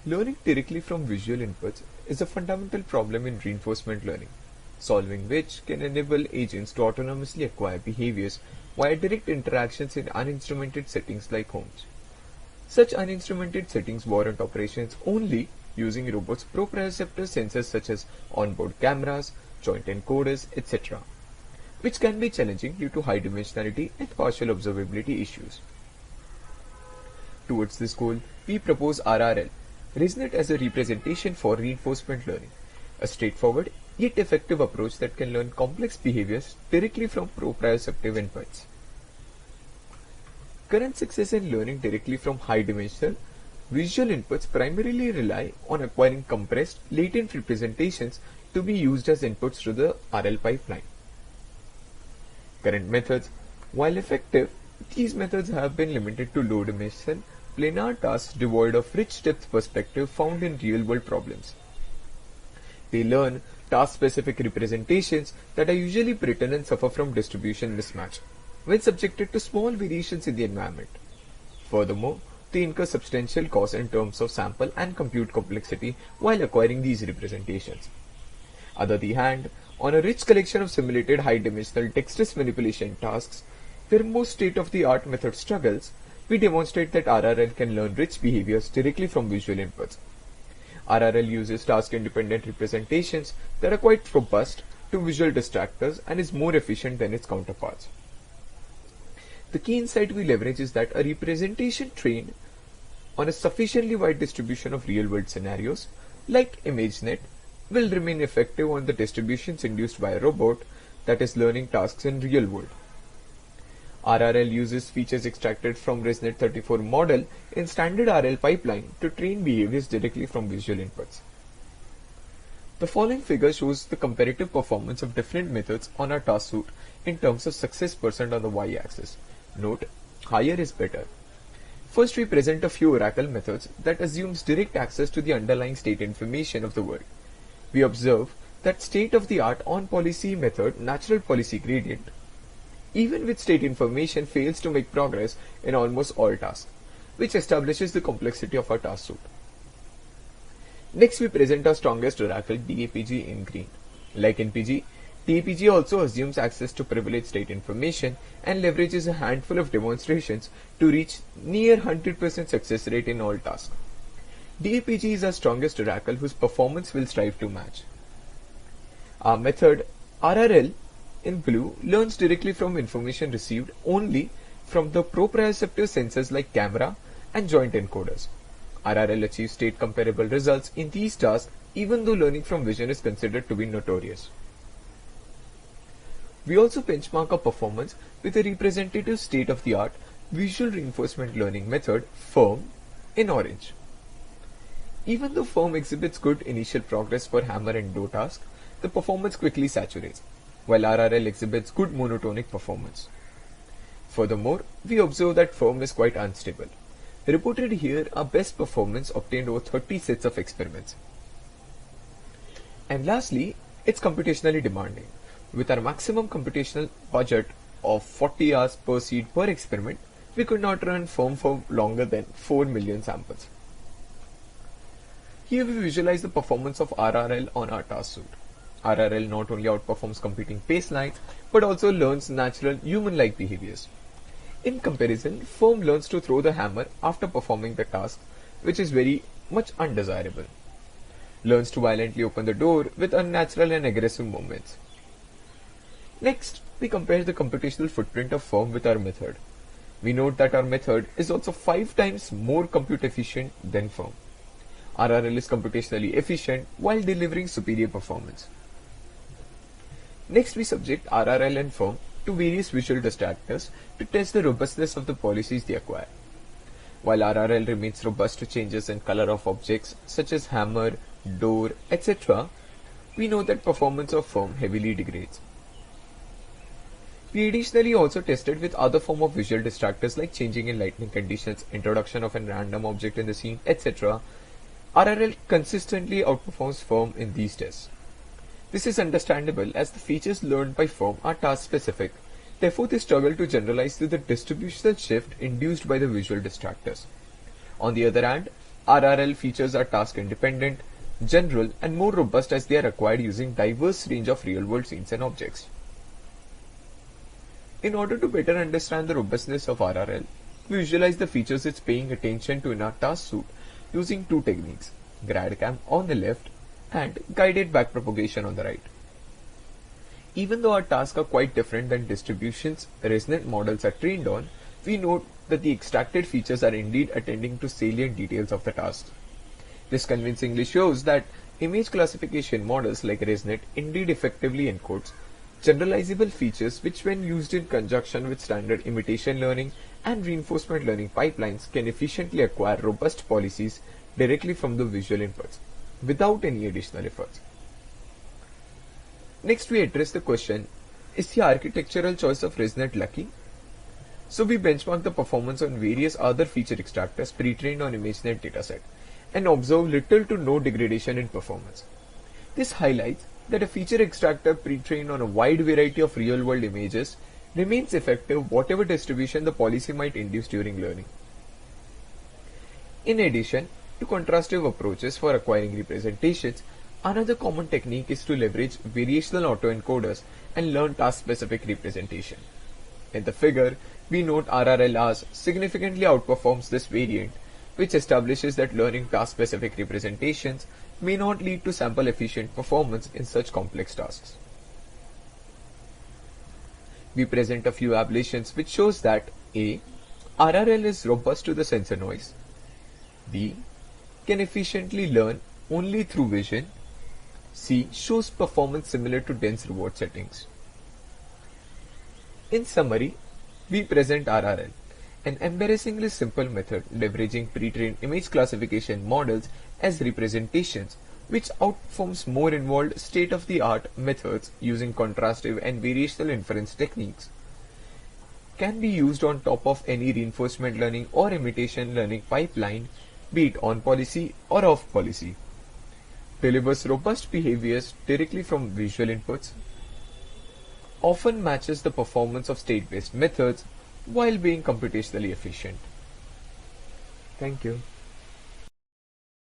Learning directly from visual inputs is a fundamental problem in reinforcement learning, solving which can enable agents to autonomously acquire behaviors via direct interactions in uninstrumented settings like homes. Such uninstrumented settings warrant operations only using robots' proprioceptive sensors such as onboard cameras, joint encoders, etc., which can be challenging due to high dimensionality and partial observability issues. Towards this goal, we propose RRL, ResNet as a representation for reinforcement learning, a straightforward yet effective approach that can learn complex behaviors directly from proprioceptive inputs. Current success in learning directly from high-dimensional visual inputs primarily rely on acquiring compressed, latent representations to be used as inputs to the RL pipeline. Current methods, while effective, these methods have been limited to low-dimensional, planar tasks devoid of rich depth perspective found in real-world problems. They learn task-specific representations that are usually brittle and suffer from distribution mismatch when subjected to small variations in the environment. Furthermore, they incur substantial costs in terms of sample and compute complexity while acquiring these representations. On the other hand, on a rich collection of simulated high-dimensional dexterous manipulation tasks, where most state-of-the-art method struggles, we demonstrate that RRL can learn rich behaviors directly from visual inputs. RRL uses task-independent representations that are quite robust to visual distractors and is more efficient than its counterparts. The key insight we leverage is that a representation trained on a sufficiently wide distribution of real-world scenarios, like ImageNet, will remain effective on the distributions induced by a robot that is learning tasks in real world. RRL uses features extracted from ResNet 34 model in standard RL pipeline to train behaviors directly from visual inputs. The following figure shows the comparative performance of different methods on our task suite in terms of success percent on the y-axis. Note, higher is better. First, we present a few oracle methods that assumes direct access to the underlying state information of the world. We observe that state-of-the-art on-policy method natural policy gradient, even with state information, fails to make progress in almost all tasks, which establishes the complexity of our task suite. Next, we present our strongest oracle DAPG in green. Like NPG, DAPG also assumes access to privileged state information and leverages a handful of demonstrations to reach near 100% success rate in all tasks. DAPG is our strongest oracle whose performance will strive to match. Our method RRL in blue learns directly from information received only from the proprioceptive sensors like camera and joint encoders. RRL achieves state comparable results in these tasks even though learning from vision is considered to be notorious. We also benchmark our performance with a representative state-of-the-art visual reinforcement learning method, FIRM, in orange. Even though FIRM exhibits good initial progress for hammer and do tasks, the performance quickly saturates, while RRL exhibits good monotonic performance. Furthermore, we observe that FIRM is quite unstable. Reported here are best performance obtained over 30 sets of experiments. And lastly, it's computationally demanding. With our maximum computational budget of 40 hours per seed per experiment, we could not run FIRM for longer than 4 million samples. Here we visualize the performance of RRL on our task suite. RRL not only outperforms competing baselines, but also learns natural human-like behaviors. In comparison, FIRM learns to throw the hammer after performing the task, which is very much undesirable. Learns to violently open the door with unnatural and aggressive movements. Next, we compare the computational footprint of FIRM with our method. We note that our method is also 5 times more compute efficient than FIRM. RRL is computationally efficient while delivering superior performance. Next, we subject RRL and FIRM to various visual distractors to test the robustness of the policies they acquire. While RRL remains robust to changes in color of objects such as hammer, door, etc., we know that performance of FIRM heavily degrades. We additionally also tested with other form of visual distractors like changing in lighting conditions, introduction of a random object in the scene, etc. RRL consistently outperforms FIRM in these tests. This is understandable as the features learned by FIRM are task-specific, therefore they struggle to generalize to the distributional shift induced by the visual distractors. On the other hand, RRL features are task independent, general, and more robust as they are acquired using diverse range of real-world scenes and objects. In order to better understand the robustness of RRL, we visualize the features it's paying attention to in our task suite using two techniques, GradCam on the left and guided backpropagation on the right. Even though our tasks are quite different than distributions ResNet models are trained on, we note that the extracted features are indeed attending to salient details of the task. This convincingly shows that image classification models like ResNet indeed effectively encodes generalizable features which, when used in conjunction with standard imitation learning and reinforcement learning pipelines, can efficiently acquire robust policies directly from the visual inputs without any additional efforts. Next, we address the question, is the architectural choice of ResNet lucky? So we benchmark the performance on various other feature extractors pre-trained on ImageNet dataset and observe little to no degradation in performance. This highlights that a feature extractor pre-trained on a wide variety of real-world images remains effective whatever distribution the policy might induce during learning. In addition to contrastive approaches for acquiring representations, another common technique is to leverage variational autoencoders and learn task-specific representation. In the figure, we note RRLRs significantly outperforms this variant, which establishes that learning task-specific representations may not lead to sample-efficient performance in such complex tasks. We present a few ablations which shows that A. RRL is robust to the sensor noise. B. Can efficiently learn only through vision. C. Shows performance similar to dense reward settings. In summary, we present RRL, an embarrassingly simple method leveraging pre-trained image classification models as representations, which outperforms more involved state-of-the-art methods using contrastive and variational inference techniques. Can be used on top of any reinforcement learning or imitation learning pipeline, be it on policy or off policy. Delivers robust behaviors directly from visual inputs, often matches the performance of state-based methods while being computationally efficient. Thank you.